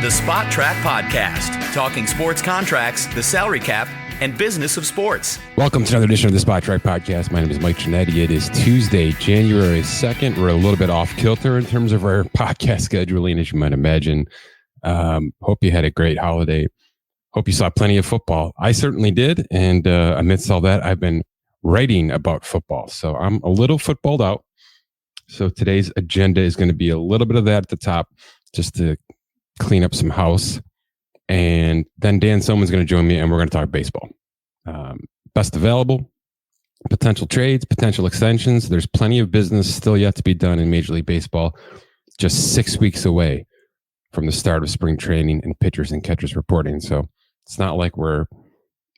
the Spot Track Podcast, talking sports contracts, the salary cap, and business of sports. Welcome to another edition of the Spot Track Podcast. My name is Mike Ginnitti. It is Tuesday, January 2nd. We're a little bit off kilter in terms of our podcast scheduling, as you might imagine. Hope you had a great holiday. Hope you saw plenty of football. I certainly did. And amidst all that, I've been writing about football. So I'm a little footballed out. So today's agenda is going to be a little bit of that at the top, just to clean up some house. And then Dan Soeman's going to join me, and we're going to talk baseball. Best available, potential trades, potential extensions. There's plenty of business still yet to be done in Major League Baseball. Just 6 weeks away from the start of spring training and pitchers and catchers reporting. So it's not like we're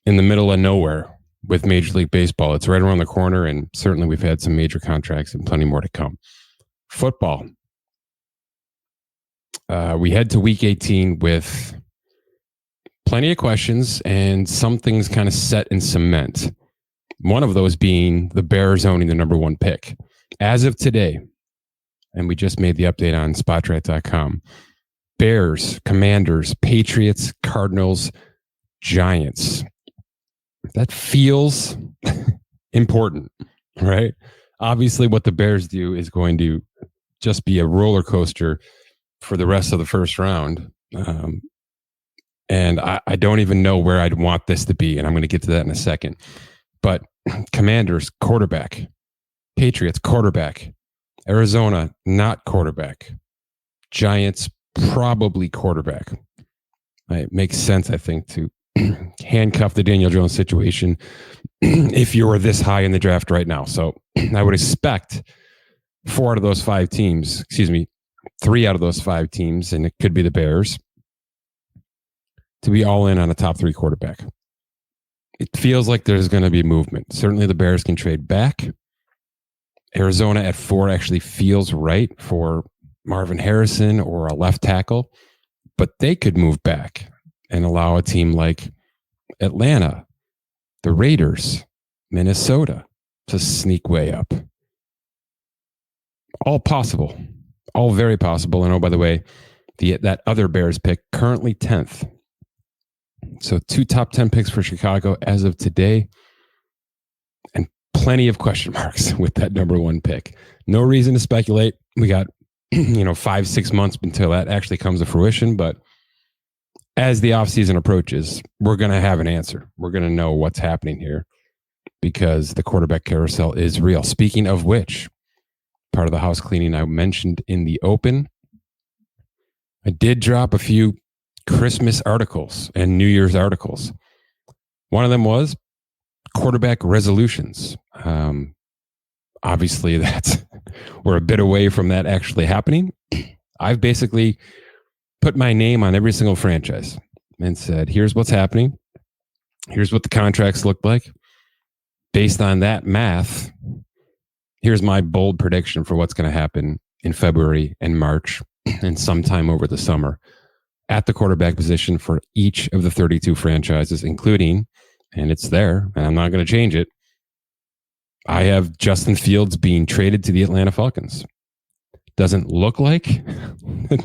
in the middle of nowhere with Major League Baseball. It's right around the corner, and certainly we've had some major contracts and plenty more to come. Football. We head to week 18 with plenty of questions and some things kind of set in cement. One of those being the Bears owning the number one pick. As of today, and we just made the update on SpotTrack.com, Bears, Commanders, Patriots, Cardinals, Giants. That feels important, right? Obviously, what the Bears do is going to just be a roller coaster for the rest of the first round. And I don't even know where I'd want this to be, and I'm going to get to that in a second. But Commanders, quarterback. Patriots, quarterback. Arizona, not quarterback. Giants, probably quarterback. It makes sense, I think, to handcuff the Daniel Jones situation if you were this high in the draft right now. So I would expect 3 out of those 5 teams, and it could be the Bears, to be all in on a top 3 quarterback. It feels like there's going to be movement. Certainly the Bears can trade back. Arizona at 4 actually feels right for Marvin Harrison or a left tackle, but they could move back and allow a team like Atlanta, the Raiders, Minnesota to sneak way up. All possible. All very possible. And oh, by the way, that other Bears pick, currently 10th. So 2 top 10 picks for Chicago as of today. And plenty of question marks with that number 1 pick. No reason to speculate. We got 5-6 months until that actually comes to fruition. But as the offseason approaches, we're going to have an answer. We're going to know what's happening here because the quarterback carousel is real. Speaking of which, part of the house cleaning I mentioned in the open, I did drop a few Christmas articles and New Year's articles. One of them was quarterback resolutions. Obviously, we're a bit away from that actually happening. I've basically put my name on every single franchise and said, here's what's happening. Here's what the contracts look like. Based on that math, here's my bold prediction for what's going to happen in February and March and sometime over the summer at the quarterback position for each of the 32 franchises, including, and it's there, and I'm not going to change it, I have Justin Fields being traded to the Atlanta Falcons. Doesn't look like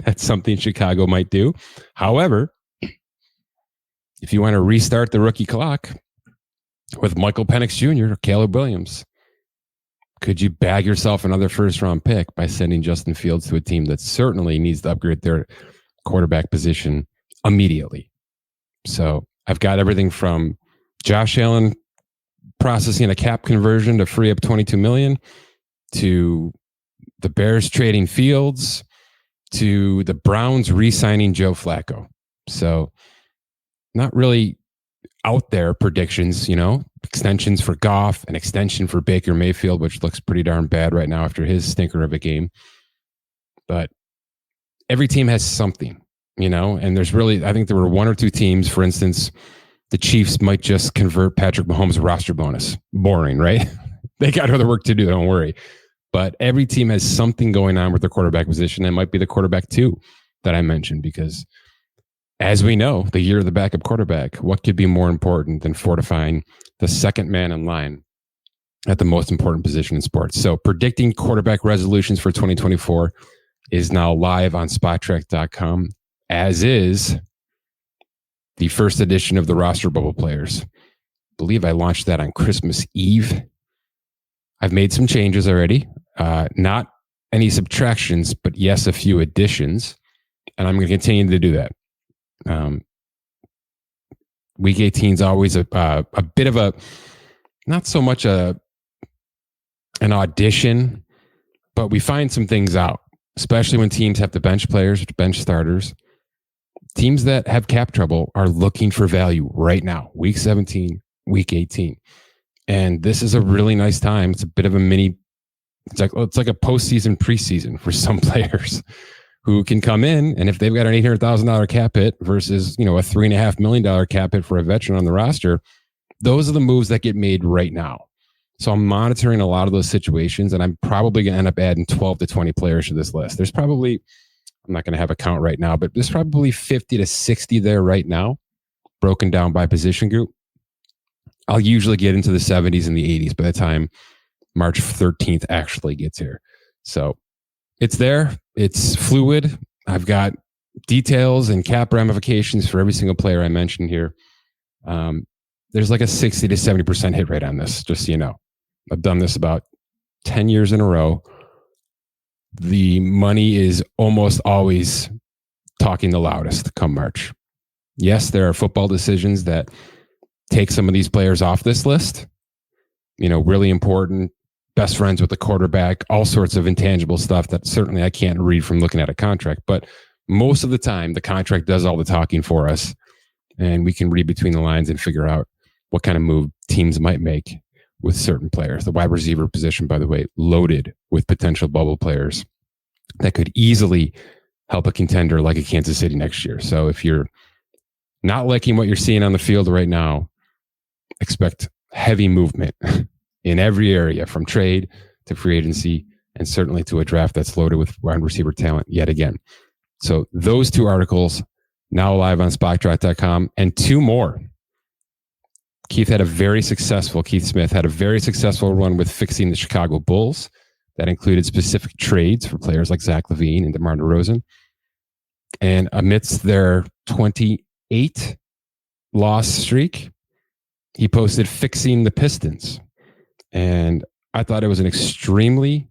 that's something Chicago might do. However, if you want to restart the rookie clock with Michael Penix Jr. or Caleb Williams, could you bag yourself another first-round pick by sending Justin Fields to a team that certainly needs to upgrade their quarterback position immediately? So I've got everything from Josh Allen processing a cap conversion to free up $22 million to the Bears trading Fields to the Browns re-signing Joe Flacco. So not really out there predictions, extensions for Goff, an extension for Baker Mayfield, which looks pretty darn bad right now after his stinker of a game. But every team has something, and there's really, I think there were 1 or 2 teams, for instance, the Chiefs might just convert Patrick Mahomes' roster bonus. Boring, right? They got other work to do, don't worry. But every team has something going on with their quarterback position. It might be the quarterback 2 that I mentioned, because as we know, the year of the backup quarterback, what could be more important than fortifying the second man in line at the most important position in sports? So predicting quarterback resolutions for 2024 is now live on SpotTrack.com. as is the first edition of the roster bubble players. I believe I launched that on Christmas Eve. I've made some changes already. Not any subtractions, but yes, a few additions. And I'm going to continue to do that. Week 18 is always a bit of a, not so much an audition, but we find some things out, especially when teams have to bench players, bench starters. Teams that have cap trouble are looking for value right now, week 17, week 18. And this is a really nice time. It's a bit of a mini, it's like a postseason preseason for some players who can come in, and if they've got an $800,000 cap hit versus, a $3.5 million cap hit for a veteran on the roster, those are the moves that get made right now. So I'm monitoring a lot of those situations, and I'm probably going to end up adding 12 to 20 players to this list. There's probably, I'm not going to have a count right now, but there's probably 50 to 60 there right now, broken down by position group. I'll usually get into the 70s and the 80s by the time March 13th actually gets here. So it's there. It's fluid. I've got details and cap ramifications for every single player I mentioned here. There's like a 60 to 70% hit rate on this, just so you know. I've done this about 10 years in a row. The money is almost always talking the loudest come March. Yes, there are football decisions that take some of these players off this list. Really important, best friends with the quarterback, all sorts of intangible stuff that certainly I can't read from looking at a contract. But most of the time, the contract does all the talking for us, and we can read between the lines and figure out what kind of move teams might make with certain players. The wide receiver position, by the way, loaded with potential bubble players that could easily help a contender like a Kansas City next year. So if you're not liking what you're seeing on the field right now, expect heavy movement in every area, from trade to free agency, and certainly to a draft that's loaded with wide receiver talent yet again. So those two articles now live on Spotrac.com, and two more. Keith Smith had a very successful run with fixing the Chicago Bulls. That included specific trades for players like Zach LaVine and DeMar DeRozan. And amidst their 28 loss streak, he posted fixing the Pistons. And I thought it was an extremely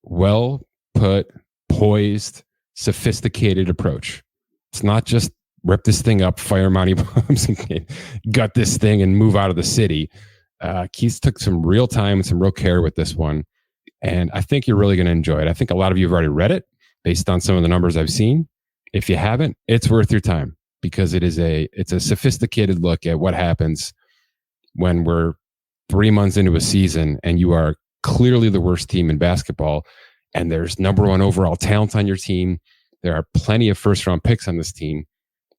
well put, poised, sophisticated approach. It's not just rip this thing up, fire Monty bombs, and gut this thing and move out of the city. Keith took some real time and some real care with this one. And I think you're really going to enjoy it. I think a lot of you have already read it based on some of the numbers I've seen. If you haven't, it's worth your time, because it's a sophisticated look at what happens when we're 3 months into a season and you are clearly the worst team in basketball, and there's number one overall talent on your team. There are plenty of first round picks on this team,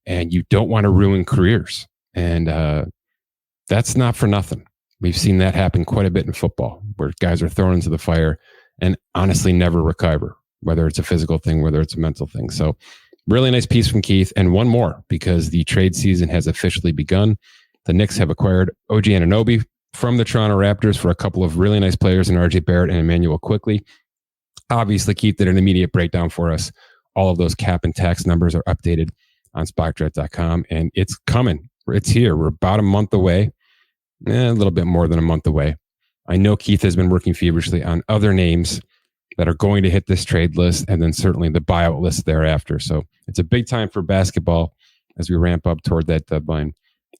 and you don't want to ruin careers. And that's not for nothing. We've seen that happen quite a bit in football, where guys are thrown into the fire and honestly never recover, whether it's a physical thing, whether it's a mental thing. So really nice piece from Keith. And one more, because the trade season has officially begun. The Knicks have acquired OG Anunoby from the Toronto Raptors for a couple of really nice players in RJ Barrett and Emmanuel Quickly. Obviously, Keith did an immediate breakdown for us. All of those cap and tax numbers are updated on Spotrac.com, and it's coming. It's here. We're about a month away, a little bit more than a month away. I know Keith has been working feverishly on other names that are going to hit this trade list, and then certainly the buyout list thereafter. So it's a big time for basketball as we ramp up toward that deadline,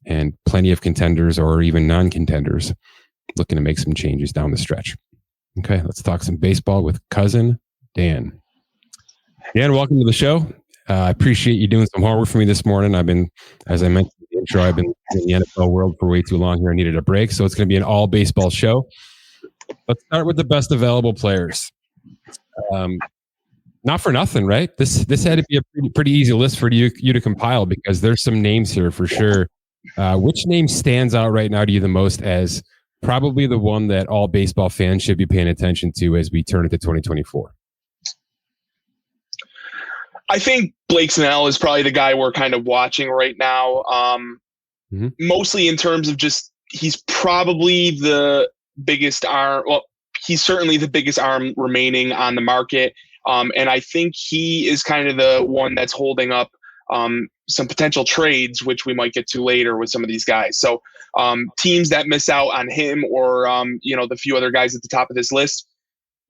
and plenty of contenders or even non-contenders looking to make some changes down the stretch. Okay, let's talk some baseball with cousin Dan. Dan, welcome to the show. I appreciate you doing some homework for me this morning. I've been, as I mentioned in the intro, I've been in the NFL world for way too long here. I needed a break, so it's going to be an all baseball show. Let's start with the best available players. Not for nothing, right? This had to be a pretty easy list for you to compile, because there's some names here for sure. Which name stands out right now to you the most as probably the one that all baseball fans should be paying attention to as we turn into 2024? I think Blake Snell is probably the guy we're kind of watching right now. Mostly in terms of just, he's probably the biggest arm. Well, he's certainly the biggest arm remaining on the market. And I think he is kind of the one that's holding up some potential trades, which we might get to later with some of these guys. So teams that miss out on him or, the few other guys at the top of this list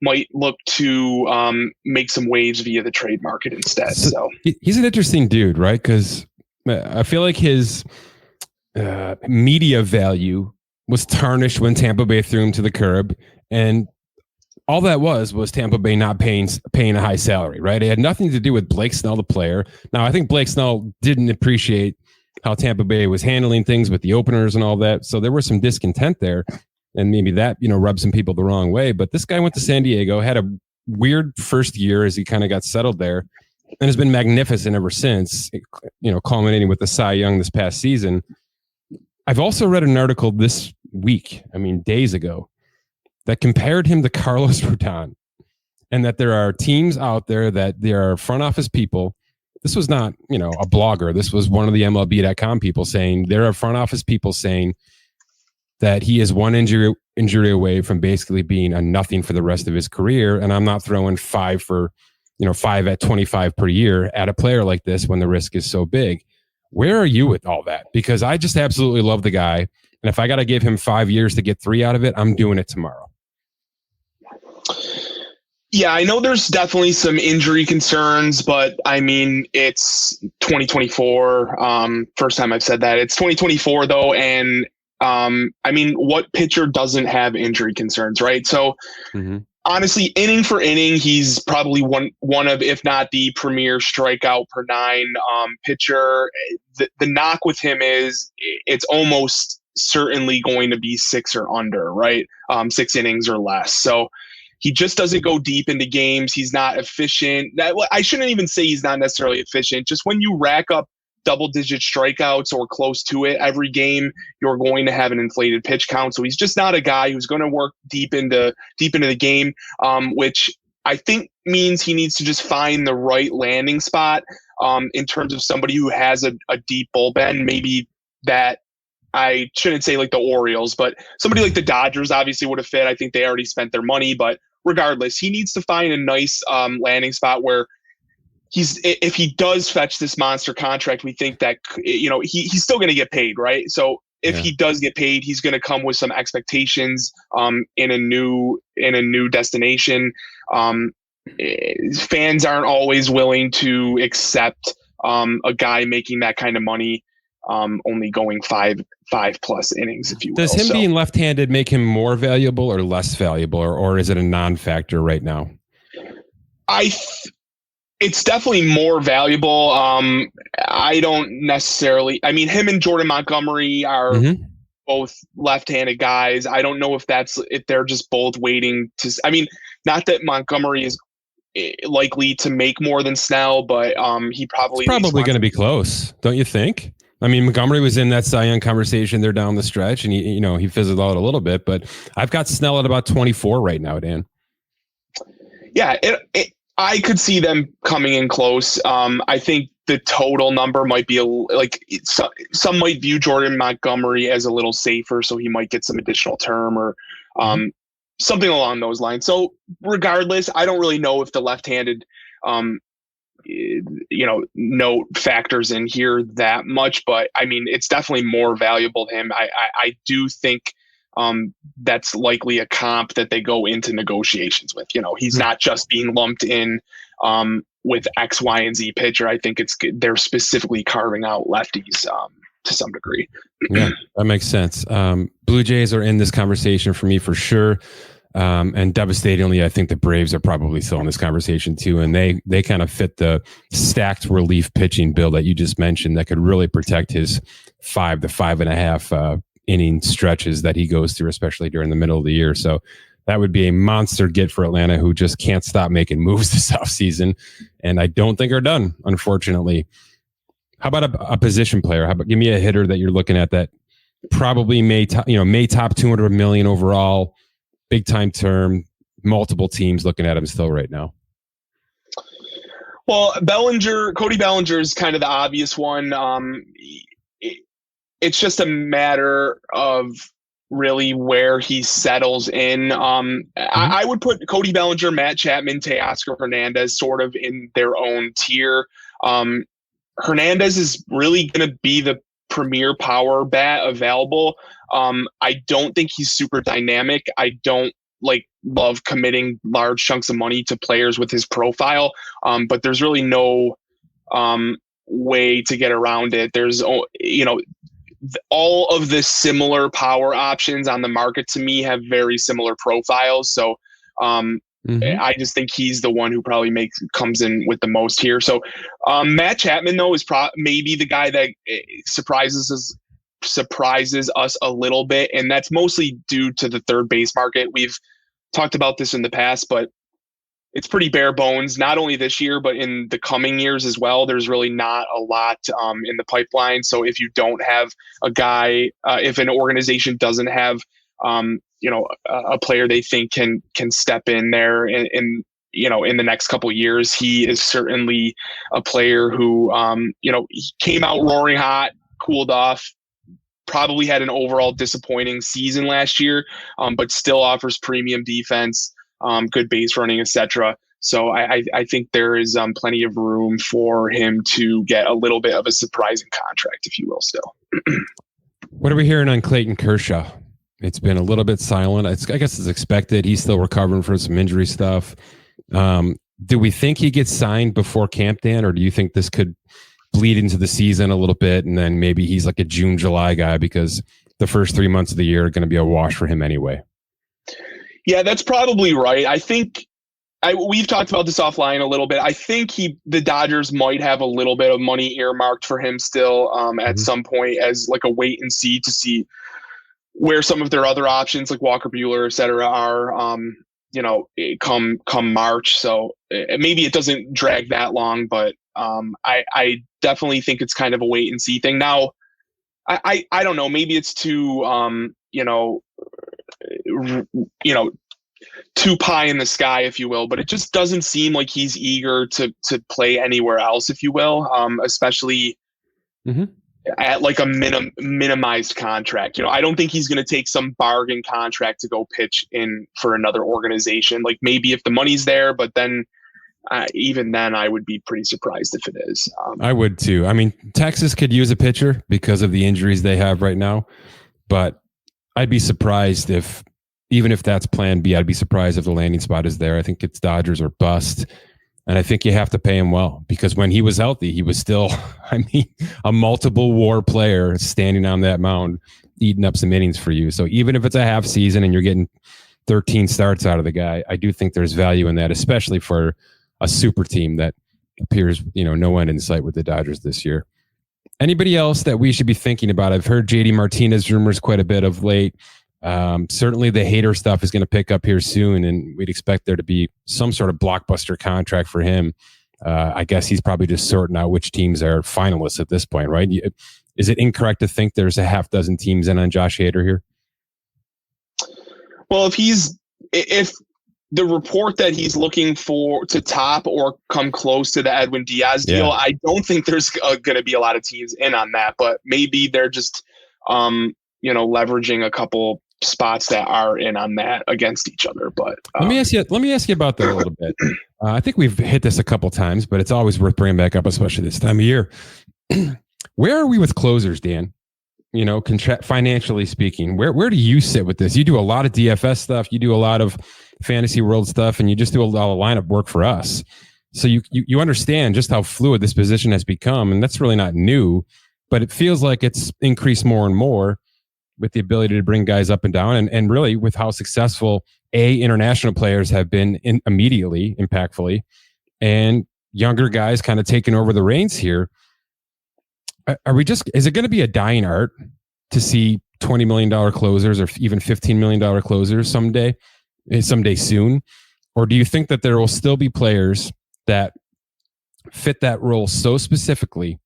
might look to make some waves via the trade market instead. So he's an interesting dude, right? Because I feel like his media value was tarnished when Tampa Bay threw him to the curb, and all that was Tampa Bay not paying a high salary, right? It had nothing to do with Blake Snell, the player. Now, I think Blake Snell didn't appreciate how Tampa Bay was handling things with the openers and all that, so there was some discontent there. And maybe that, rubbed some people the wrong way. But this guy went to San Diego, had a weird first year as he kind of got settled there, and has been magnificent ever since, culminating with the Cy Young this past season. I've also read an article this week, days ago, that compared him to Carlos Rodon, and that there are teams out there that there are front office people. This was not, a blogger. This was one of the MLB.com people saying there are front office people saying that he is one injury away from basically being a nothing for the rest of his career. And I'm not throwing 5 at 25 per year at a player like this when the risk is so big. Where are you with all that? Because I just absolutely love the guy. And if I got to give him 5 years to get 3 out of it, I'm doing it tomorrow. Yeah, I know there's definitely some injury concerns, but it's 2024. First time I've said that. It's 2024 though. And what pitcher doesn't have injury concerns, right? So honestly, inning for inning, he's probably one of, if not the premier strikeout per 9 pitcher. The knock with him is it's almost certainly going to be 6 or under, right? 6 innings or less. So he just doesn't go deep into games. He's not efficient. I shouldn't even say he's not necessarily efficient. Just when you rack up double-digit strikeouts or close to it every game, you're going to have an inflated pitch count. So he's just not a guy who's going to work deep into the game, which I think means he needs to just find the right landing spot in terms of somebody who has a deep bullpen. Maybe that I shouldn't say like the Orioles, but somebody like the Dodgers obviously would have fit. I think they already spent their money, but regardless, he needs to find a nice landing spot where if he does fetch this monster contract, we think that, he's still going to get paid, right? So if he does get paid, he's going to come with some expectations in a new destination. Fans aren't always willing to accept a guy making that kind of money, only going five plus innings, if you will. Does him being left-handed make him more valuable or less valuable, or is it a non-factor right now? It's definitely more valuable. I don't necessarily. Him and Jordan Montgomery are both left-handed guys. I don't know if they're just both waiting to. Not that Montgomery is likely to make more than Snell, but he probably going to be close, don't you think? Montgomery was in that Cy Young conversation there down the stretch, and he fizzled out a little bit. But I've got Snell at about 24 right now, Dan. Yeah, I could see them coming in close. I think the total number might be some might view Jordan Montgomery as a little safer, so he might get some additional term or something along those lines. So regardless, I don't really know if the left-handed note factors in here that much, but it's definitely more valuable to him. I do think that's likely a comp that they go into negotiations with. He's not just being lumped in with X, Y, and Z pitcher. I think they're specifically carving out lefties to some degree. Yeah, that makes sense. Blue Jays are in this conversation for me for sure. And devastatingly, I think the Braves are probably still in this conversation too. And they kind of fit the stacked relief pitching bill that you just mentioned that could really protect his 5 to 5.5 inning stretches that he goes through, especially during the middle of the year. So that would be a monster get for Atlanta, who just can't stop making moves this offseason. And I don't think are done, unfortunately. How about a position player? Give me a hitter that you're looking at that probably may top $200 million overall, big time term, multiple teams looking at him still right now. Well, Cody Bellinger is kind of the obvious one. It's just a matter of really where he settles in. I would put Cody Bellinger, Matt Chapman, Teoscar Hernandez sort of in their own tier. Hernandez is really going to be the premier power bat available. I don't think he's super dynamic. I don't love committing large chunks of money to players with his profile. But there's really no way to get around it. There's, all of the similar power options on the market to me have very similar profiles. So I just think he's the one who probably comes in with the most here. So Matt Chapman, though, is maybe the guy that surprises us a little bit. And that's mostly due to the third base market. We've talked about this in the past, but it's pretty bare bones, not only this year, but in the coming years as well. There's really not a lot in the pipeline. So if you don't have a guy, if an organization doesn't have, a player they think can step in there in the next couple of years, he is certainly a player who, he came out roaring hot, cooled off, probably had an overall disappointing season last year, but still offers premium defense, good base running, etc. So I think there is plenty of room for him to get a little bit of a surprising contract, if you will, still. What are we hearing on Clayton Kershaw? It's been a little bit silent. I guess it's expected. He's still recovering from some injury stuff. Do we think he gets signed before camp, Dan, or do you think this could bleed into the season a little bit and then maybe he's like a June, July guy because the first 3 months of the year are going to be a wash for him anyway? Yeah, that's probably right. I think we've talked about this offline a little bit. I think the Dodgers might have a little bit of money earmarked for him still at some point as like a wait and see to see where some of their other options like Walker Buehler, et cetera, are, come March. So maybe it doesn't drag that long, but I definitely think it's kind of a wait and see thing. Now, I don't know, maybe it's too, too pie in the sky, if you will, but it just doesn't seem like he's eager to play anywhere else, if you will, especially at like a minimized contract. I don't think he's going to take some bargain contract to go pitch in for another organization. Like maybe if the money's there, but then even then I would be pretty surprised if it is. I would too. I mean, Texas could use a pitcher because of the injuries they have right now, but I'd be surprised even if that's plan B, I'd be surprised if the landing spot is there. I think it's Dodgers or bust. And I think you have to pay him well because when he was healthy, he was still, a multiple WAR player standing on that mound, eating up some innings for you. So even if it's a half season and you're getting 13 starts out of the guy, I do think there's value in that, especially for a super team that appears, no end in sight with the Dodgers this year. Anybody else that we should be thinking about? I've heard JD Martinez rumors quite a bit of late. Certainly the Hader stuff is going to pick up here soon, and we'd expect there to be some sort of blockbuster contract for him. I guess he's probably just sorting out which teams are finalists at this point, right? Is it incorrect to think there's a half dozen teams in on Josh Hader here? Well, if the report that he's looking to top or come close to the Edwin Diaz deal, I don't think there's going to be a lot of teams in on that, but maybe they're just, leveraging a couple spots that are in on that against each other. But let me ask you about that a little bit. I think we've hit this a couple times, but it's always worth bringing back up, especially this time of year. Where are we with closers, Dan? Financially speaking, where do you sit with this? You do a lot of DFS stuff, you do a lot of fantasy world stuff, and you just do a lot of lineup work for us. So you understand just how fluid this position has become, and that's really not new, but it feels like it's increased more and more with the ability to bring guys up and down, and really with how successful international players have been immediately, impactfully, and younger guys kind of taking over the reins here. Is it going to be a dying art to see $20 million closers or even $15 million closers someday soon? Or do you think that there will still be players that fit that role so specifically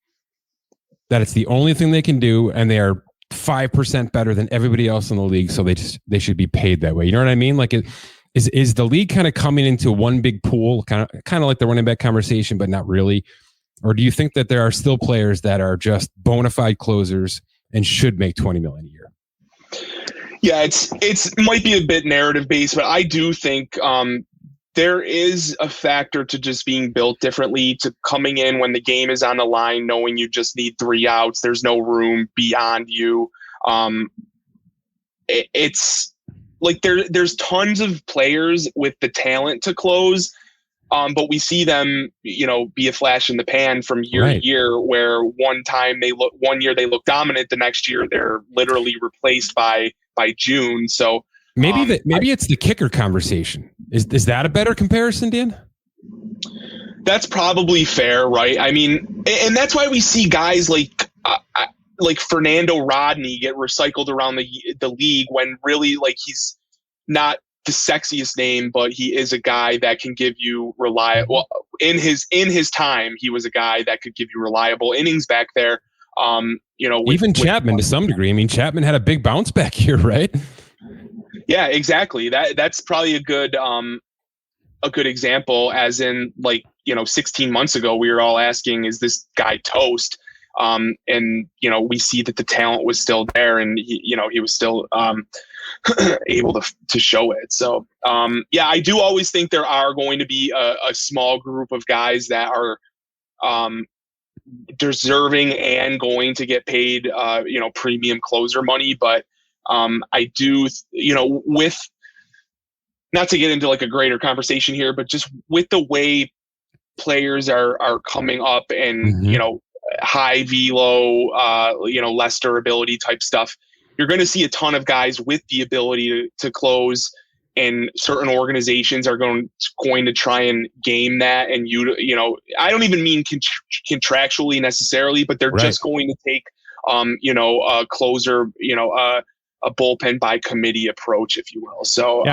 that it's the only thing they can do, and they are 5% better than everybody else in the league, so they should be paid that way? You know what I mean? Like, is the league kind of coming into one big pool, kind of like the running back conversation, but not really? Or do you think that there are still players that are just bona fide closers and should make $20 million a year? Yeah, it might be a bit narrative based, but I do think there is a factor to just being built differently, to coming in when the game is on the line, knowing you just need 3 outs. There's no room beyond you. It's like there's tons of players with the talent to close, but we see them, be a flash in the pan from year to year, where one year they look dominant, the next year they're literally replaced by June. So maybe it's the kicker conversation. Is that a better comparison, Dan? That's probably fair, right? I mean, and that's why we see guys like Fernando Rodney get recycled around the league, when really, like, he's not the sexiest name, but he is a guy that can give you reliable. Well, in his time, he was a guy that could give you reliable innings back there. Even Chapman to some degree. I mean, Chapman had a big bounce back here, right? Yeah, exactly. That's probably a good example, as in, 16 months ago, we were all asking, is this guy toast? And we see that the talent was still there, and he was still able to show it. So I do always think there are going to be a small group of guys that are deserving and going to get paid premium closer money. But I do, with, not to get into like a greater conversation here, but just with the way players are coming up and, high velo, less durability type stuff, you're going to see a ton of guys with the ability to close, and certain organizations are going to try and game that. And I don't even mean contractually necessarily, but they're just going to take, a closer, a bullpen by committee approach, if you will. So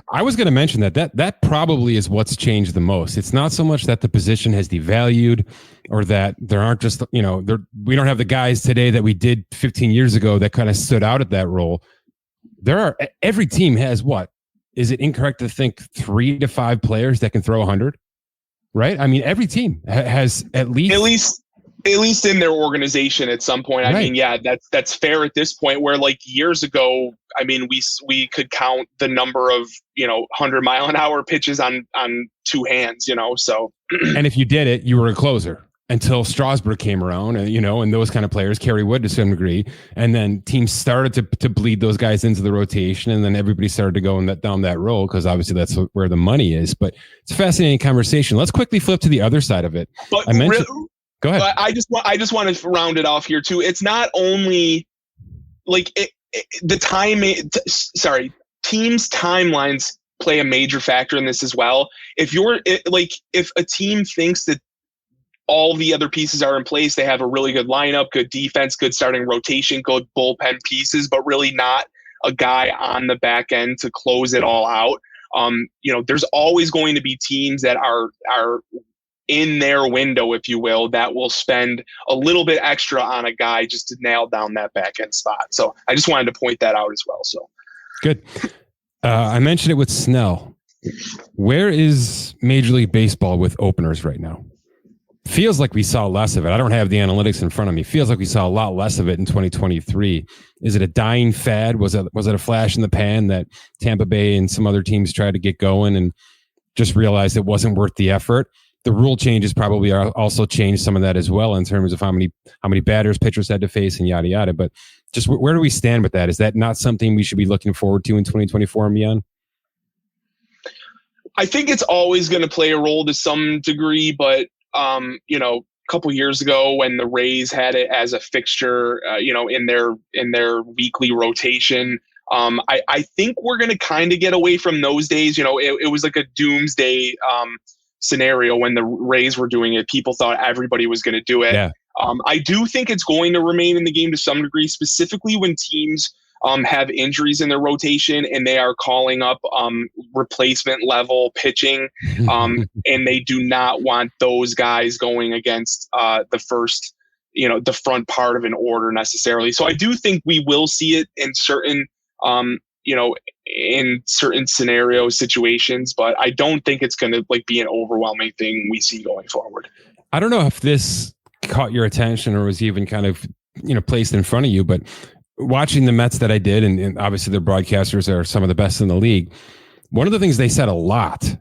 I was going to mention that probably is what's changed the most. It's not so much that the position has devalued, or that there aren't just, we don't have the guys today that we did 15 years ago that kind of stood out at that role. Every team has, what, is it incorrect to think 3 to 5 players that can throw 100? Right? I mean, every team has at least in their organization at some point. I mean, that's fair at this point, where like years ago, I mean, we could count the number of, 100-mile-an-hour pitches on 2 hands, so. And if you did it, you were a closer until Strasburg came around, and, and those kind of players, Kerry Wood to some degree. And then teams started to bleed those guys into the rotation. And then everybody started to go down that road, because obviously that's where the money is. But it's a fascinating conversation. Let's quickly flip to the other side of it. But go ahead. I just want to round it off here too. It's not only like teams' timelines play a major factor in this as well. If a team thinks that all the other pieces are in place, they have a really good lineup, good defense, good starting rotation, good bullpen pieces, but really not a guy on the back end to close it all out. There's always going to be teams that are in their window, if you will, that will spend a little bit extra on a guy just to nail down that back end spot. So I just wanted to point that out as well. So good. I mentioned it with Snell. Where is Major League Baseball with openers right now? Feels like we saw less of it. I don't have the analytics in front of me. Feels like we saw a lot less of it in 2023. Is it a dying fad? Was it a flash in the pan that Tampa Bay and some other teams tried to get going and just realized it wasn't worth the effort? The rule changes probably also changed some of that as well, in terms of how many batters pitchers had to face and yada yada. But just where do we stand with that? Is that not something we should be looking forward to in 2024 and beyond? I think it's always going to play a role to some degree, but a couple years ago when the Rays had it as a fixture, in their weekly rotation, I think we're going to kind of get away from those days. It was like a doomsday scenario when the Rays were doing it. People thought everybody was going to do it. Yeah. I do think it's going to remain in the game to some degree, specifically when teams have injuries in their rotation and they are calling up replacement level pitching, and they do not want those guys going against the first, the front part of an order necessarily. So I do think we will see it in certain in certain scenario situations, but I don't think it's going to be an overwhelming thing we see going forward. I don't know if this caught your attention or was even kind of, placed in front of you, but watching the Mets that I did, and obviously their broadcasters are some of the best in the league. One of the things they said a lot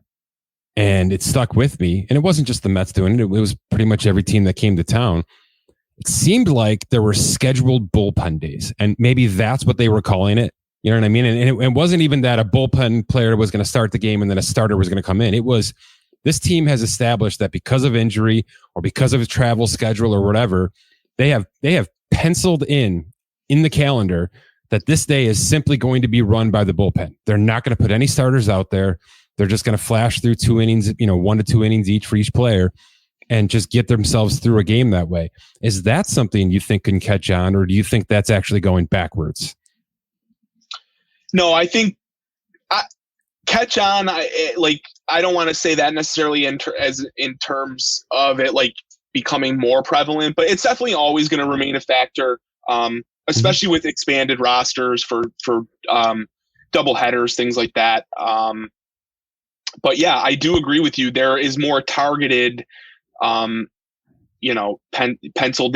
and it stuck with me. And it wasn't just the Mets doing it. It was pretty much every team that came to town. It seemed like there were scheduled bullpen days, and maybe that's what they were calling it. You know what I mean? And it wasn't even that a bullpen player was going to start the game and then a starter was going to come in. It was, this team has established that because of injury or because of a travel schedule or whatever, they have penciled in the calendar that this day is simply going to be run by the bullpen. They're not going to put any starters out there. They're just going to flash through 2 innings, 1 to 2 innings each for each player, and just get themselves through a game that way. Is that something you think can catch on, or do you think that's actually going backwards? No, I think catch on. I don't want to say that necessarily in terms of it like becoming more prevalent, but it's definitely always going to remain a factor, especially with expanded rosters for double headers, things like that. But yeah, I do agree with you. There is more targeted, penciled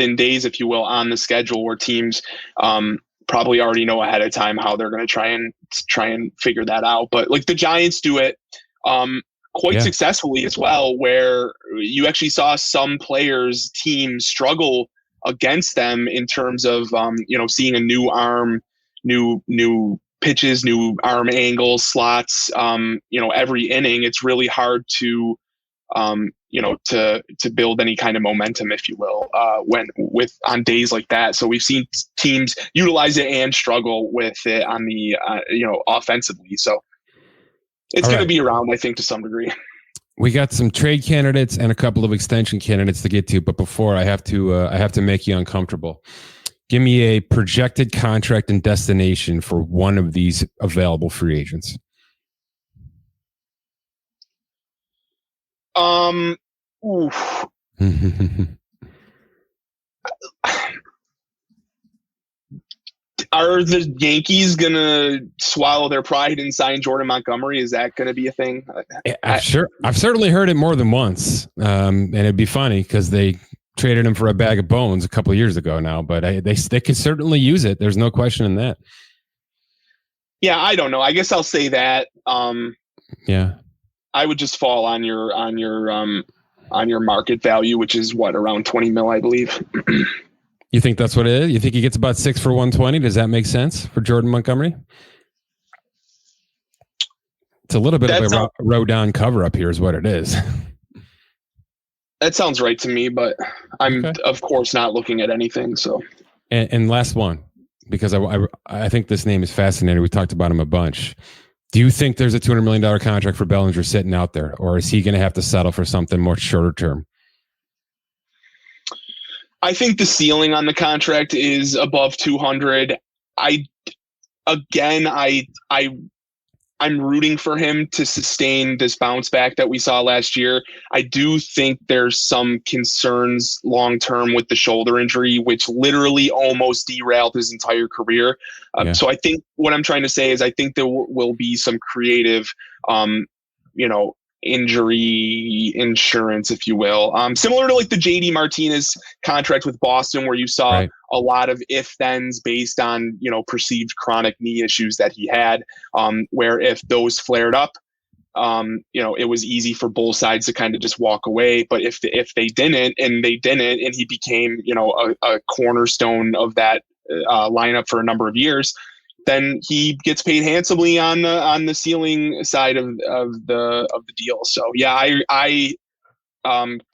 in days, if you will, on the schedule where teams probably already know ahead of time how they're going to try and figure that out. But like the Giants do it quite successfully as well, where you actually saw some teams struggle against them in terms of seeing a new arm, new pitches, new arm angles, slots. Every inning, it's really hard to build any kind of momentum, if you will, on days like that. So we've seen teams utilize it and struggle with it on the offensively. So it's going to be around, I think, to some degree. We got some trade candidates and a couple of extension candidates to get to, but before I have to make you uncomfortable. Give me a projected contract and destination for one of these available free agents. Oof. Are the Yankees gonna swallow their pride and sign Jordan Montgomery? Is that gonna be a thing? I've certainly heard it more than once, and it'd be funny because they traded him for a bag of bones a couple of years ago now. But they could certainly use it. There's no question in that. Yeah, I don't know. I guess I'll say that. Yeah, I would just fall on your market value, which is around 20 mil, I believe. You think that's what it is? You think he gets about 6 for 120? Does that make sense for Jordan Montgomery? It's a little bit of a Rodon cover up here is what it is. That sounds right to me, but I'm of course not looking at anything. So, and last one, because I think this name is fascinating. We talked about him a bunch. Do you think there's a $200 million contract for Bellinger sitting out there, or is he going to have to settle for something more shorter term? I think the ceiling on the contract is above 200. I'm rooting for him to sustain this bounce back that we saw last year. I do think there's some concerns long-term with the shoulder injury, which literally almost derailed his entire career. So I think what I'm trying to say is I think there will be some creative, injury insurance, if you will, similar to like the JD Martinez contract with Boston, where you saw a lot of if-thens based on, perceived chronic knee issues that he had, where if those flared up, it was easy for both sides to kind of just walk away. But if they didn't, and he became, a cornerstone of that lineup for a number of years, then he gets paid handsomely on the ceiling side of the deal. So yeah, I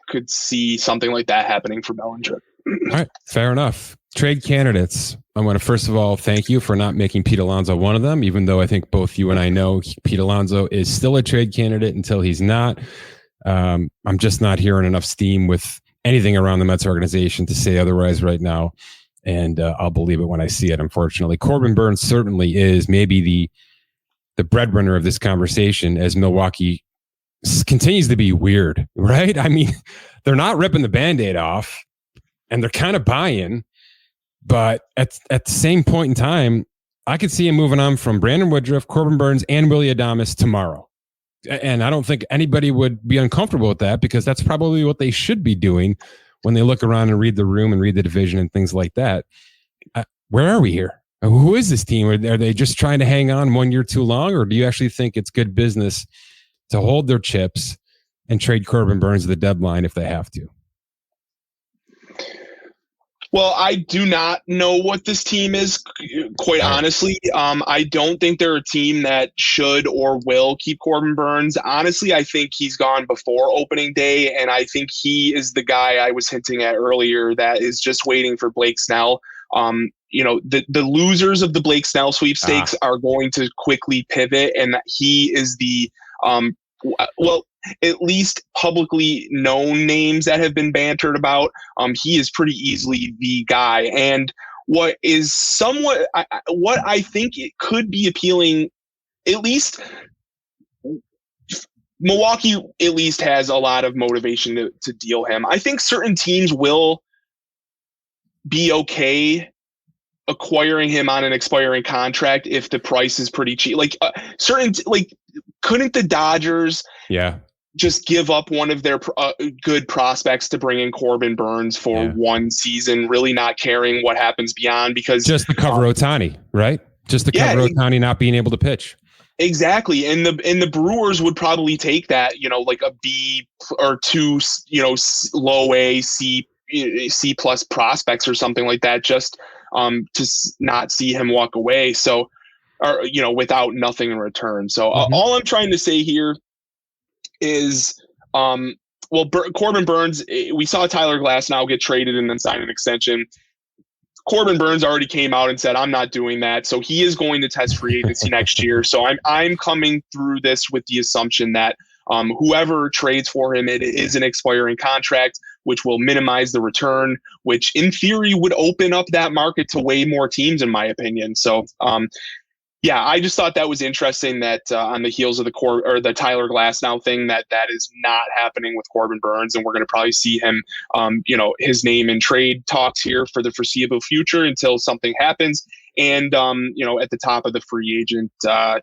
could see something like that happening for Bellinger. All right, fair enough. Trade candidates. I want to first of all thank you for not making Pete Alonso one of them, even though I think both you and I know Pete Alonso is still a trade candidate until he's not. I'm just not hearing enough steam with anything around the Mets organization to say otherwise right now. And I'll believe it when I see it, unfortunately. Corbin Burnes certainly is maybe the breadwinner of this conversation, as Milwaukee continues to be weird, right? I mean, they're not ripping the Band-Aid off, and they're kind of buying. But at the same point in time, I could see him moving on from Brandon Woodruff, Corbin Burnes, and Willy Adames tomorrow. And I don't think anybody would be uncomfortable with that, because that's probably what they should be doing when they look around and read the room and read the division and things like that. Where are we here? Who is this team? Are they just trying to hang on 1 year too long? Or do you actually think it's good business to hold their chips, and trade Corbin Burnes at the deadline if they have to? Well, I do not know what this team is, quite honestly. I don't think they're a team that should or will keep Corbin Burnes. Honestly, I think he's gone before opening day, and I think he is the guy I was hinting at earlier that is just waiting for Blake Snell. The losers of the Blake Snell sweepstakes are going to quickly pivot, and he is the at least publicly known names that have been bantered about. He is pretty easily the guy. And what is somewhat, what I think it could be appealing, at least Milwaukee at least has a lot of motivation to deal him. I think certain teams will be okay acquiring him on an expiring contract if the price is pretty cheap. Couldn't the Dodgers just give up one of their good prospects to bring in Corbin Burnes for one season, really not caring what happens beyond? Because just to cover Ohtani, right? Just to cover Ohtani not being able to pitch. Exactly. And the Brewers would probably take that, like a B or two, low A, C plus prospects or something like that, just to not see him walk away. So, or, without nothing in return. So all I'm trying to say here is, Corbin Burnes, we saw Tyler Glasnow get traded and then sign an extension. Corbin Burnes already came out and said, I'm not doing that. So he is going to test free agency next year. So I'm coming through this with the assumption that whoever trades for him, it is an expiring contract, which will minimize the return, which in theory would open up that market to way more teams, in my opinion. So, I just thought that was interesting that on the heels of the Tyler Glasnow thing, that is not happening with Corbin Burnes, and we're going to probably see him, his name in trade talks here for the foreseeable future until something happens, and at the top of the free agent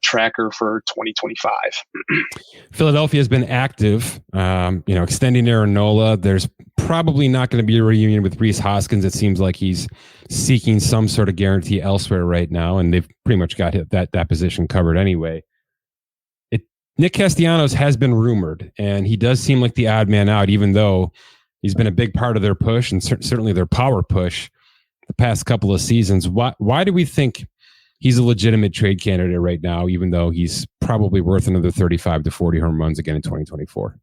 tracker for 2025. Philadelphia has been active, extending Aaron Nola. There's probably not going to be a reunion with Rhys Hoskins. It seems like he's seeking some sort of guarantee elsewhere right now, and they've pretty much got that position covered anyway. Nick Castellanos has been rumored, and he does seem like the odd man out, even though he's been a big part of their push and certainly their power push the past couple of seasons. Why do we think he's a legitimate trade candidate right now, even though he's probably worth another 35 to 40 home runs again in 2024?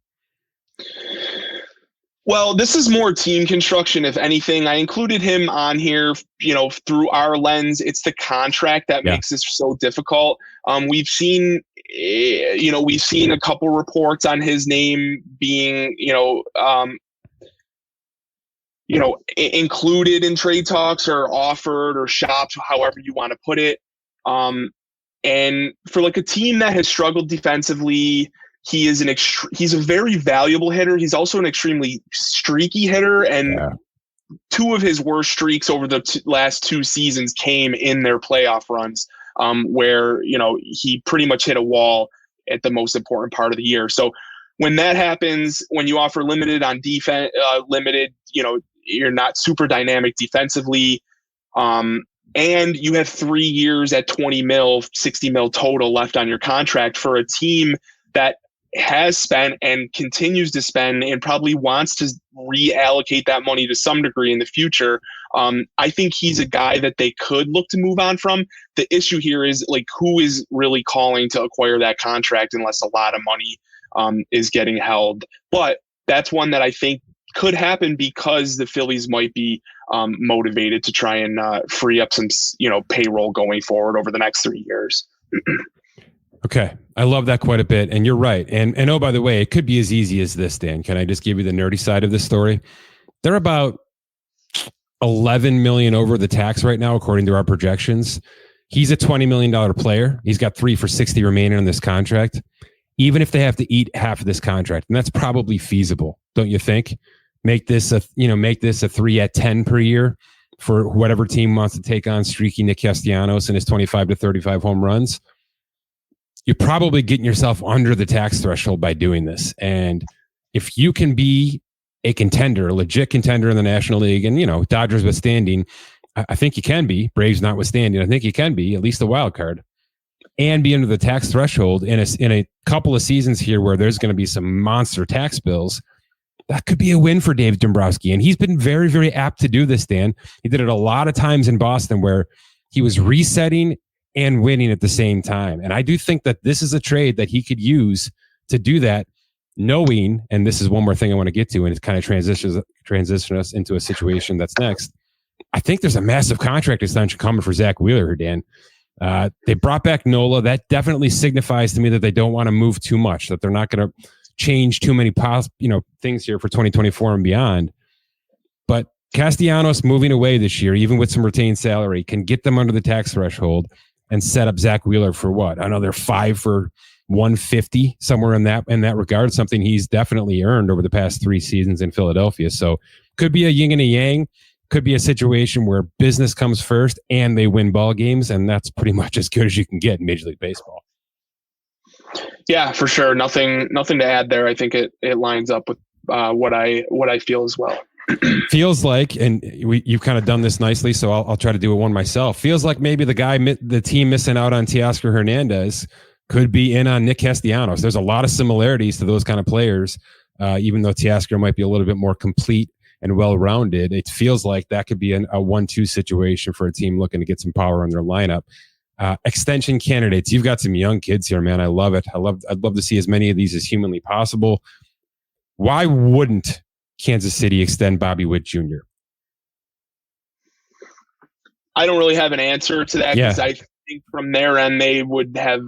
Well, this is more team construction, if anything. I included him on here, through our lens. It's the contract that makes this so difficult. We've seen a couple reports on his name being, included in trade talks or offered or shopped, however you want to put it. And for like a team that has struggled defensively, he's a very valuable hitter. He's also an extremely streaky hitter, and two of his worst streaks over the last two seasons came in their playoff runs, where he pretty much hit a wall at the most important part of the year. So when that happens, when you offer limited on defense, you're not super dynamic defensively, and you have 3 years at 20 mil, 60 mil total left on your contract for a team that has spent and continues to spend and probably wants to reallocate that money to some degree in the future. I think he's a guy that they could look to move on from. The issue here is, who is really calling to acquire that contract unless a lot of money is getting held. But that's one that I think could happen because the Phillies might be motivated to try and free up some, payroll going forward over the next 3 years. Okay. I love that quite a bit. And you're right. And oh, by the way, it could be as easy as this, Dan. Can I just give you the nerdy side of this story? They're about 11 million over the tax right now, according to our projections. He's a $20 million player. He's got 3 for 60 remaining on this contract. Even if they have to eat half of this contract, and that's probably feasible, don't you think? Make this a 3 at 10 per year for whatever team wants to take on streaky Nick Castellanos and his 25 to 35 home runs. You're probably getting yourself under the tax threshold by doing this. And if you can be a contender, a legit contender in the National League, and, Dodgers withstanding, I think you can be, Braves notwithstanding, I think you can be at least a wild card. and be under the tax threshold in a couple of seasons here where there's going to be some monster tax bills, that could be a win for Dave Dombrowski. And he's been very, very apt to do this, Dan. He did it a lot of times in Boston where he was resetting and winning at the same time. And I do think that this is a trade that he could use to do that, knowing, and this is one more thing I want to get to, and it kind of transition us into a situation that's next. I think there's a massive contract extension coming for Zach Wheeler here, Dan. They brought back Nola. That definitely signifies to me that they don't want to move too much, that they're not going to change too many things here for 2024 and beyond. But Castellanos moving away this year, even with some retained salary, can get them under the tax threshold and set up Zach Wheeler for what? Another 5 for 150, somewhere in that regard, something he's definitely earned over the past 3 seasons in Philadelphia. So could be a yin and a yang, could be a situation where business comes first and they win ball games, and that's pretty much as good as you can get in Major League Baseball. Yeah, for sure. Nothing to add there. I think it lines up with what I feel as well. Feels like, and you've kind of done this nicely, so I'll try to do it one myself. Feels like maybe the team missing out on Teoscar Hernandez could be in on Nick Castellanos. There's a lot of similarities to those kind of players, even though Teoscar might be a little bit more complete and well-rounded. It feels like that could be a 1-2 situation for a team looking to get some power in their lineup. Extension candidates. You've got some young kids here, man. I love it. I'd love to see as many of these as humanly possible. Why wouldn't Kansas City extend Bobby Witt Jr.? I don't really have an answer to that because I think from their end they would have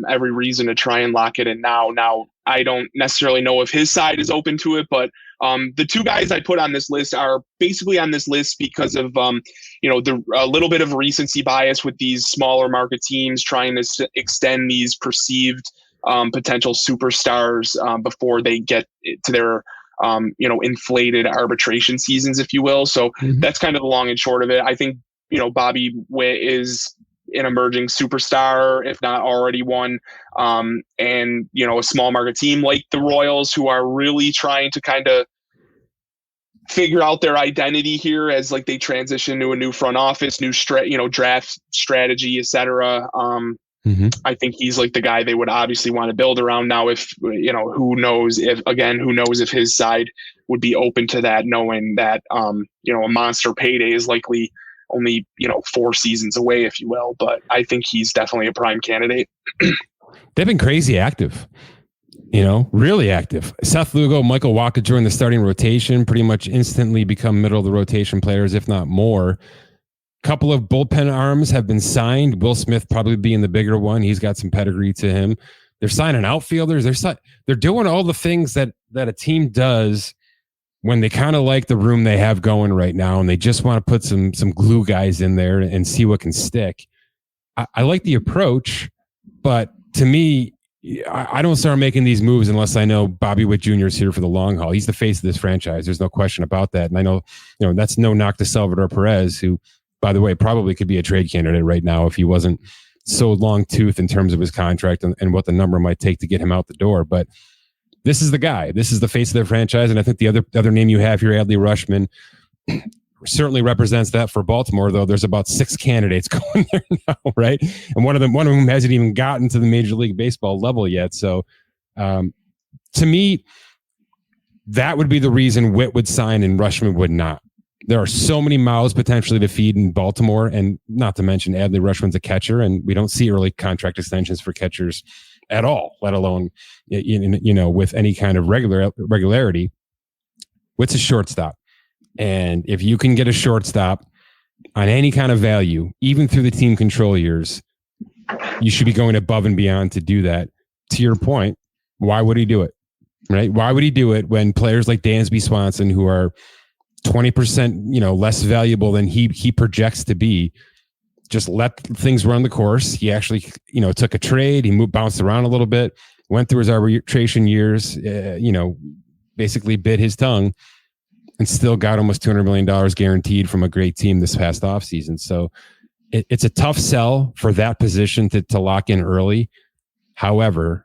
every reason to try and lock it in now. Now, I don't necessarily know if his side is open to it, but the 2 guys I put on this list are basically on this list because of a little bit of recency bias with these smaller market teams trying to extend these perceived potential superstars before they get to their inflated arbitration seasons, if you will. So that's kind of the long and short of it. I think Bobby Witt is an emerging superstar, if not already one. And a small market team like the Royals, who are really trying to kind of figure out their identity here as like they transition to a new front office, new draft strategy, etc. I think he's like the guy they would obviously want to build around now. If who knows if his side would be open to that, knowing that a monster payday is likely only 4 seasons away, if you will. But I think he's definitely a prime candidate. They've been crazy active, really active. Seth Lugo, Michael Wacha joined the starting rotation, pretty much instantly become middle of the rotation players, if not more. Couple of bullpen arms have been signed. Will Smith probably being the bigger one. He's got some pedigree to him. They're signing outfielders. They're doing all the things that a team does when they kind of like the room they have going right now, and they just want to put some glue guys in there and see what can stick. I like the approach, but to me, I don't start making these moves unless I know Bobby Witt Jr. is here for the long haul. He's the face of this franchise. There's no question about that. And I know, that's no knock to Salvador Perez, who, by the way, probably could be a trade candidate right now if he wasn't so long-toothed in terms of his contract and what the number might take to get him out the door. But this is the guy. This is the face of their franchise. And I think the other name you have here, Adley Rutschman, certainly represents that for Baltimore, though there's about 6 candidates going there now, right? And one of them hasn't even gotten to the Major League Baseball level yet. So to me, that would be the reason Witt would sign and Rutschman would not. There are so many mouths potentially to feed in Baltimore, and not to mention Adley Rutschman's a catcher, and we don't see early contract extensions for catchers at all, let alone with any kind of regularity. Witt's a shortstop. And if you can get a shortstop on any kind of value, even through the team control years, you should be going above and beyond to do that. To your point, why would he do it? Right? Why would he do it when players like Dansby Swanson, who are 20%, less valuable than he projects to be, just let things run the course? He actually, took a trade. He bounced around a little bit, went through his arbitration years, basically bit his tongue, and still got almost $200 million guaranteed from a great team this past offseason. So it's a tough sell for that position to lock in early. However,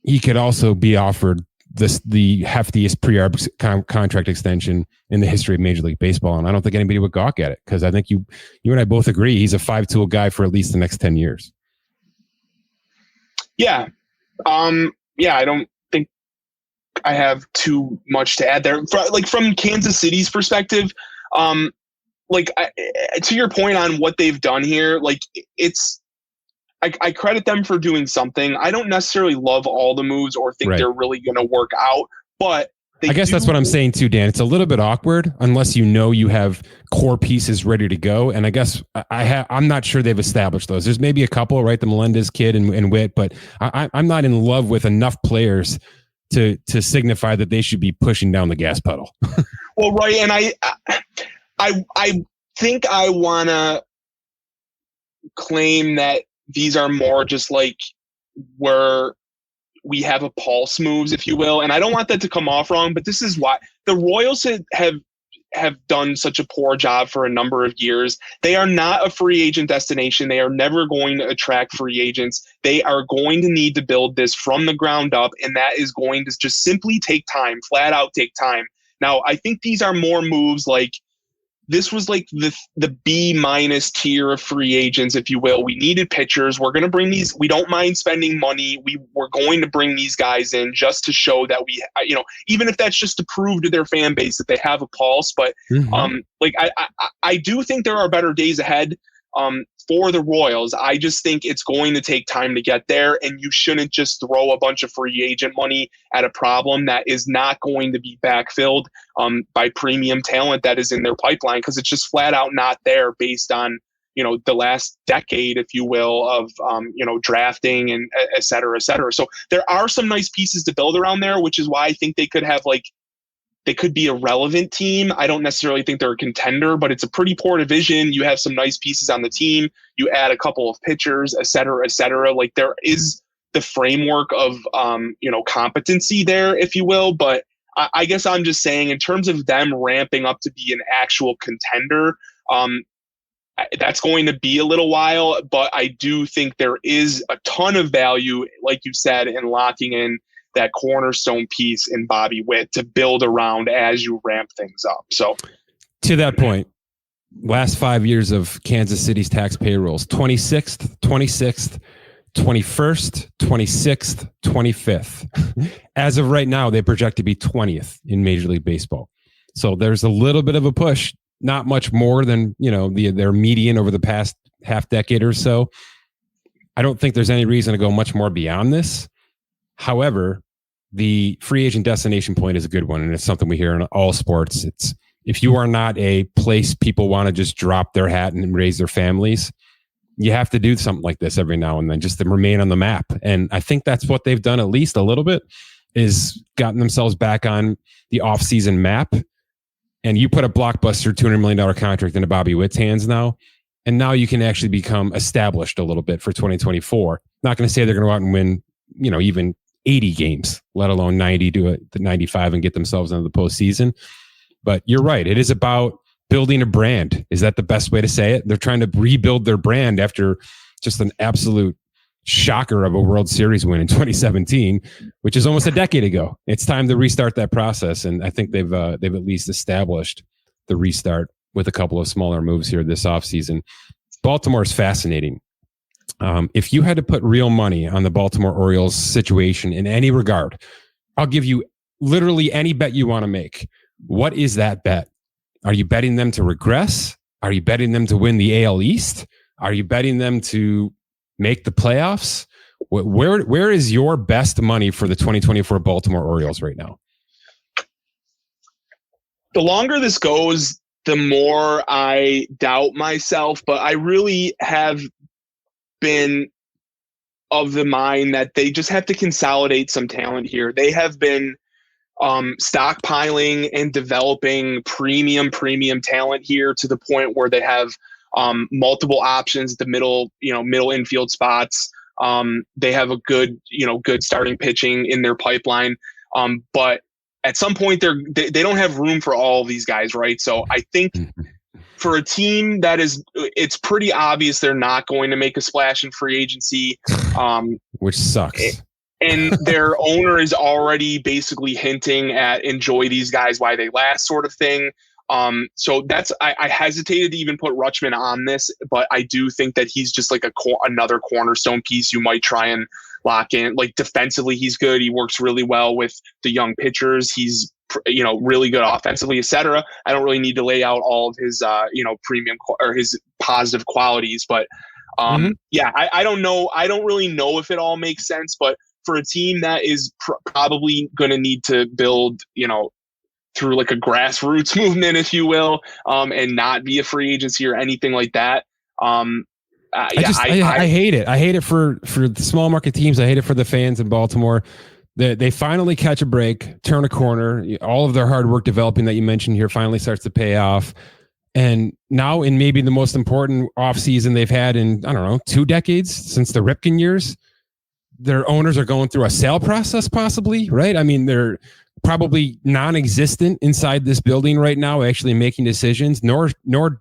he could also be offered the heftiest pre-arb contract extension in the history of Major League Baseball. And I don't think anybody would gawk at it, because I think you and I both agree he's a 5-tool guy for at least the next 10 years. Yeah. Yeah, I don't think I have too much to add there. From Kansas City's perspective, to your point on what they've done here, I credit them for doing something. I don't necessarily love all the moves or think they're really going to work out, but I guess that's what I'm saying too, Dan. It's a little bit awkward unless you have core pieces ready to go. And I guess I'm not sure they've established those. There's maybe a couple, right? The Melendez kid and Witt, but I'm not in love with enough players to signify that they should be pushing down the gas pedal. Well, right. And I think I want to claim that these are more just like where we have a pulse moves, if you will. And I don't want that to come off wrong, but this is why the Royals have done such a poor job for a number of years. They are not a free agent destination. They are never going to attract free agents. They are going to need to build this from the ground up, and that is going to just simply take time, flat out take time. Now, I think these are more moves like this was like the B- tier of free agents, if you will. We needed pitchers. We're going to bring these. We don't mind spending money. We're going to bring these guys in just to show that we, even if that's just to prove to their fan base that they have a pulse. But I do think there are better days ahead for the Royals. I just think it's going to take time to get there, and you shouldn't just throw a bunch of free agent money at a problem that is not going to be backfilled by premium talent that is in their pipeline, because it's just flat out not there based on the last decade, if you will, of drafting and et cetera, et cetera. So there are some nice pieces to build around there, which is why I think they could have they could be a relevant team. I don't necessarily think they're a contender, but it's a pretty poor division. You have some nice pieces on the team. You add a couple of pitchers, et cetera, et cetera. Like there is the framework of, competency there, if you will. But I guess I'm just saying in terms of them ramping up to be an actual contender, that's going to be a little while. But I do think there is a ton of value, like you said, in locking in that cornerstone piece in Bobby Witt to build around as you ramp things up. So to that point, last 5 years of Kansas City's tax payrolls, 26th, 26th, 21st, 26th, 25th. As of right now, they project to be 20th in Major League Baseball. So there's a little bit of a push, not much more than, their median over the past half decade or so. I don't think there's any reason to go much more beyond this. However, the free agent destination point is a good one, and it's something we hear in all sports. It's if you are not a place people want to just drop their hat and raise their families, you have to do something like this every now and then just to remain on the map. And I think that's what they've done at least a little bit, is gotten themselves back on the offseason map. And you put a blockbuster $200 million contract into Bobby Witt's hands now, and now you can actually become established a little bit for 2024. Not going to say they're going to go out and win, even 80 games, let alone 90 to 95 and get themselves into the postseason. But you're right. It is about building a brand. Is that the best way to say it? They're trying to rebuild their brand after just an absolute shocker of a World Series win in 2017, which is almost a decade ago. It's time to restart that process. And I think they've at least established the restart with a couple of smaller moves here this offseason. Baltimore is fascinating. If you had to put real money on the Baltimore Orioles situation in any regard, I'll give you literally any bet you want to make. What is that bet? Are you betting them to regress? Are you betting them to win the AL East? Are you betting them to make the playoffs? Where is your best money for the 2024 Baltimore Orioles right now? The longer this goes, the more I doubt myself, but I really have been of the mind that they just have to consolidate some talent here. They have been stockpiling and developing premium talent here to the point where they have multiple options at the middle infield spots. They have a good starting pitching in their pipeline. But at some point they don't have room for all of these guys, right? So I think for a team it's pretty obvious they're not going to make a splash in free agency. Which sucks. And their owner is already basically hinting at enjoy these guys while they last sort of thing. So that's I hesitated to even put Rutschman on this, but I do think that he's just like another cornerstone piece you might try and lock in. Like defensively, he's good. He works really well with the young pitchers. He's really good offensively, etc. I don't really need to lay out all of his premium or his positive qualities, but I don't know. I don't really know if it all makes sense, but for a team that is probably going to need to build, through like a grassroots movement, if you will, and not be a free agency or anything like that. I hate it. I hate it for the small market teams. I hate it for the fans in Baltimore. They finally catch a break, turn a corner. All of their hard work developing that you mentioned here finally starts to pay off. And now in maybe the most important offseason they've had in, 2 decades since the Ripken years, their owners are going through a sale process possibly, right? I mean, they're probably non-existent inside this building right now, actually making decisions, nor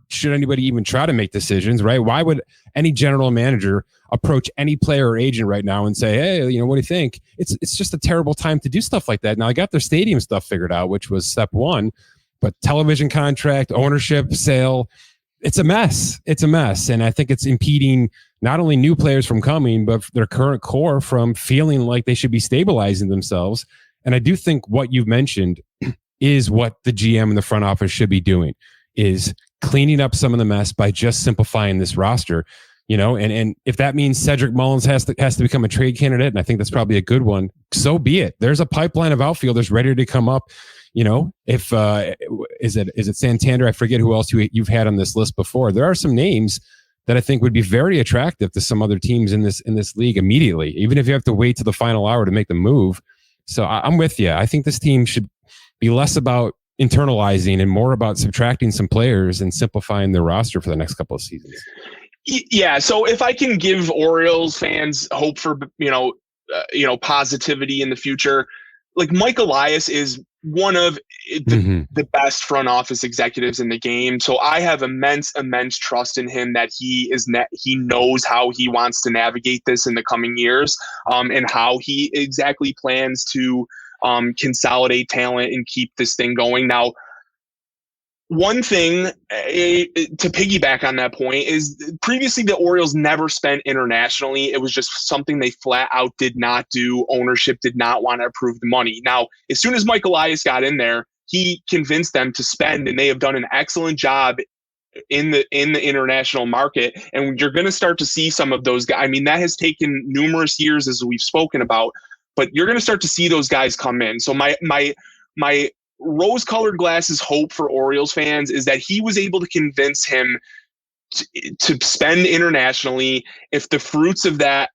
should anybody even try to make decisions, right? Why would any general manager approach any player or agent right now and say, hey, what do you think? It's just a terrible time to do stuff like that. Now, I got their stadium stuff figured out, which was step one, but television contract, ownership, sale, it's a mess. It's a mess. And I think it's impeding not only new players from coming, but their current core from feeling like they should be stabilizing themselves. And I do think what you've mentioned is what the GM and the front office should be doing, is cleaning up some of the mess by just simplifying this roster, and if that means Cedric Mullins has to become a trade candidate, and I think that's probably a good one, so be it. There's a pipeline of outfielders ready to come up. If is it Santander? I forget who else you've had on this list before. There are some names that I think would be very attractive to some other teams in this league immediately, even if you have to wait to the final hour to make the move. So I'm with you. I think this team should be less about internalizing and more about subtracting some players and simplifying their roster for the next couple of seasons. Yeah. So if I can give Orioles fans hope for, positivity in the future, like Mike Elias is one of the best front office executives in the game. So I have immense trust in him that he knows how he wants to navigate this in the coming years, and how he exactly plans to consolidate talent and keep this thing going. Now, one thing to piggyback on that point is previously the Orioles never spent internationally. It was just something they flat out did not do. Ownership did not want to approve the money. Now, as soon as Mike Elias got in there, he convinced them to spend, and they have done an excellent job in the international market. And you're going to start to see some of those guys. I mean, that has taken numerous years, as we've spoken about, but you're going to start to see those guys come in. So my rose-colored glasses hope for Orioles fans is that he was able to convince him to spend internationally. If the fruits of that,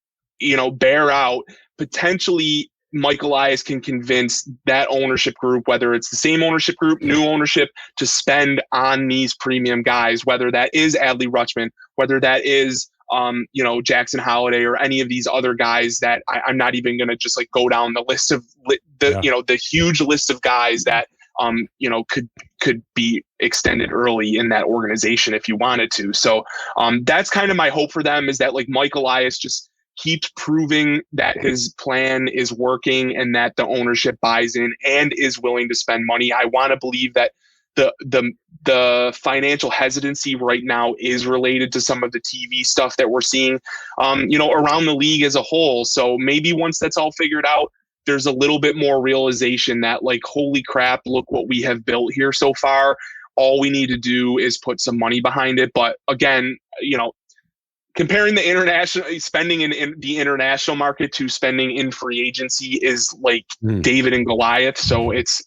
bear out, potentially Mike Elias can convince that ownership group, whether it's the same ownership group, new ownership, to spend on these premium guys, whether that is Adley Rutschman, whether that is Jackson Holliday or any of these other guys that I'm not even going to just like go down the list of the huge list of guys that could be extended early in that organization if you wanted to. So that's kind of my hope for them, is that like Mike Elias just keeps proving that his plan is working and that the ownership buys in and is willing to spend money. I want to believe that the financial hesitancy right now is related to some of the TV stuff that we're seeing, around the league as a whole. So maybe once that's all figured out, there's a little bit more realization that like, holy crap, look what we have built here so far. All we need to do is put some money behind it. But again, comparing the international spending in the international market to spending in free agency is like David and Goliath. So it's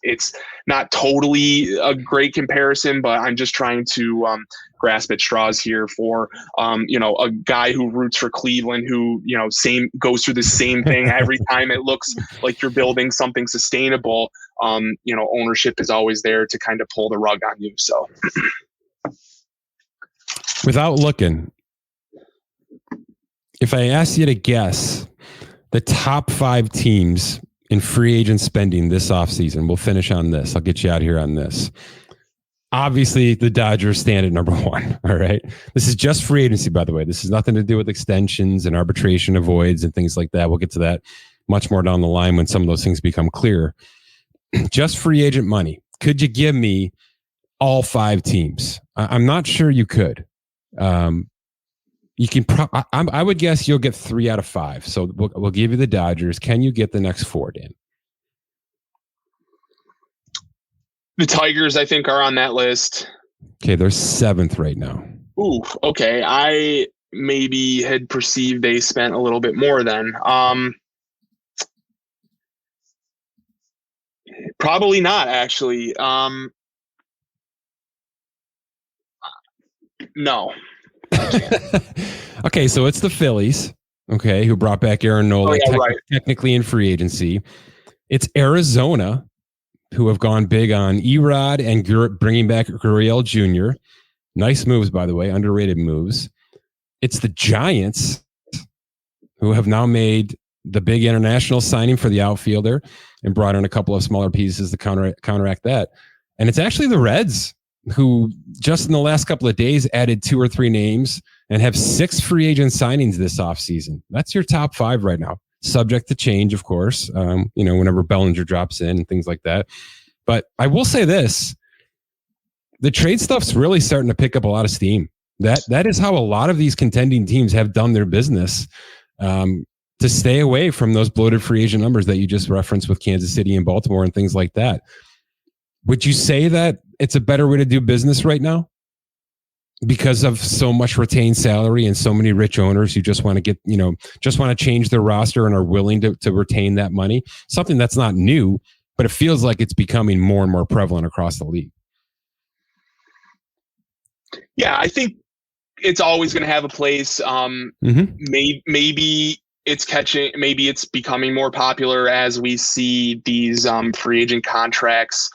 not totally a great comparison, but I'm just trying to grasp at straws here for a guy who roots for Cleveland, who goes through the same thing every time it looks like you're building something sustainable. Ownership is always there to kind of pull the rug on you. So without looking, if I asked you to guess the top 5 teams in free agent spending this offseason, we'll finish on this. I'll get you out here on this. Obviously, the Dodgers stand at number 1. All right. This is just free agency, by the way. This has nothing to do with extensions and arbitration avoids and things like that. We'll get to that much more down the line when some of those things become clear. Just free agent money. Could you give me all 5 teams? I'm not sure you could. You can. I would guess you'll get 3 out of 5. So we'll give you the Dodgers. Can you get the next 4, Dan? The Tigers, I think, are on that list. Okay, they're 7th right now. Ooh, okay. I maybe had perceived they spent a little bit more then. Probably not, actually. No. Okay, so it's the Phillies, okay, who brought back Aaron Nola, technically in free agency. It's Arizona, who have gone big on Erod and bringing back Gurriel Jr. Nice moves, by the way, underrated moves. It's the Giants, who have now made the big international signing for the outfielder and brought in a couple of smaller pieces to counteract that. And it's actually the Reds, who just in the last couple of days added 2 or 3 names and have 6 free agent signings this offseason. That's your top 5 right now, subject to change, of course, whenever Bellinger drops in and things like that. But I will say this, the trade stuff's really starting to pick up a lot of steam. That is how a lot of these contending teams have done their business, to stay away from those bloated free agent numbers that you just referenced with Kansas City and Baltimore and things like that. Would you say that it's a better way to do business right now because of so much retained salary and so many rich owners who just want to get, just want to change their roster and are willing to retain that money? Something that's not new, but it feels like it's becoming more and more prevalent across the league. Yeah, I think it's always going to have a place. Maybe it's becoming more popular as we see these free agent contracts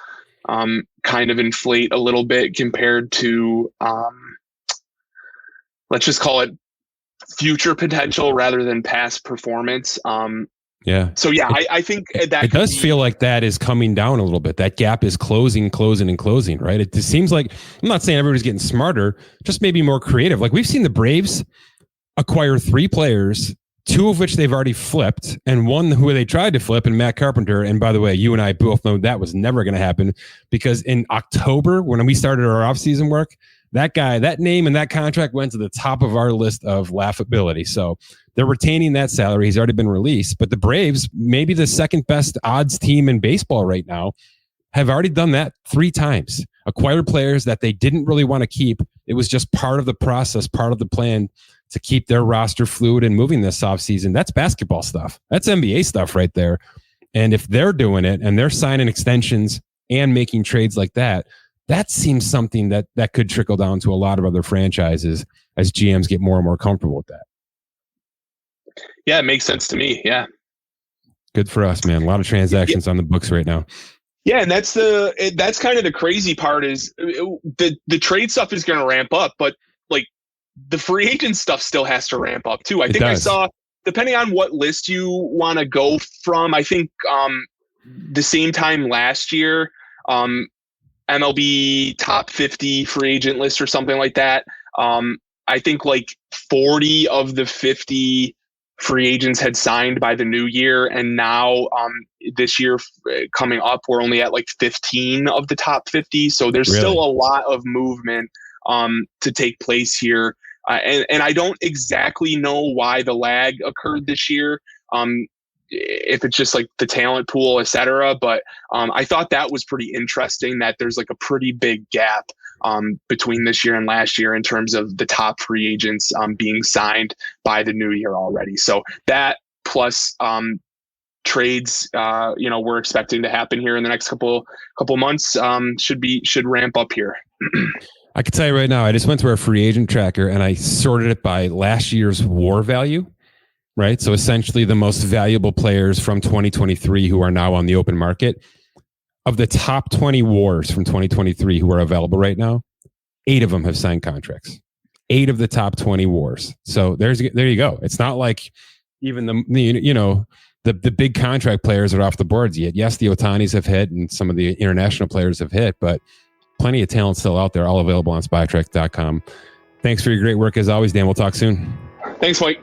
kind of inflate a little bit compared to, let's just call it future potential rather than past performance. Yeah. So yeah, I think that it does feel like that is coming down a little bit. That gap is closing, right? It just seems like, I'm not saying everybody's getting smarter, just maybe more creative. Like we've seen the Braves acquire 3 players, 2 of which they've already flipped, and 1 who they tried to flip, and Matt Carpenter. And by the way, you and I both know that was never going to happen, because in October, when we started our offseason work, that guy, that name and that contract went to the top of our list of laughability. So they're retaining that salary. He's already been released. But the Braves, maybe the second best odds team in baseball right now, have already done that 3 times. Acquired players that they didn't really want to keep. It was just part of the process, part of the plan to keep their roster fluid and moving this offseason. That's basketball stuff. That's NBA stuff right there. And if they're doing it and they're signing extensions and making trades like that, that seems something that could trickle down to a lot of other franchises as GMs get more and more comfortable with that. Yeah, it makes sense to me. Yeah. Good for us, man. A lot of transactions on the books right now. Yeah, and that's kind of the crazy part is the trade stuff is going to ramp up, but like the free agent stuff still has to ramp up too. I think I saw, depending on what list you want to go from, I think the same time last year, MLB top 50 free agent list or something like that. I think like 40 of the 50 free agents had signed by the new year. And now this year coming up, we're only at like 15 of the top 50. So there's still a lot of movement to take place here. And I don't exactly know why the lag occurred this year. If it's just like the talent pool, et cetera. But I thought that was pretty interesting that there's like a pretty big gap between this year and last year in terms of the top free agents being signed by the new year already. So that plus trades, we're expecting to happen here in the next couple months should ramp up here. I can tell you right now, I just went to our free agent tracker and I sorted it by last year's WAR value. Right. So essentially the most valuable players from 2023 who are now on the open market. Of the top 20 WARs from 2023 who are available right now, 8 of them have signed contracts. 8 of the top 20 WARs. So there you go. It's not like even the big contract players are off the boards yet. Yes, the Ohtanis have hit and some of the international players have hit, but plenty of talent still out there, all available on SpyTrack.com. Thanks for your great work as always, Dan. We'll talk soon. Thanks, Mike.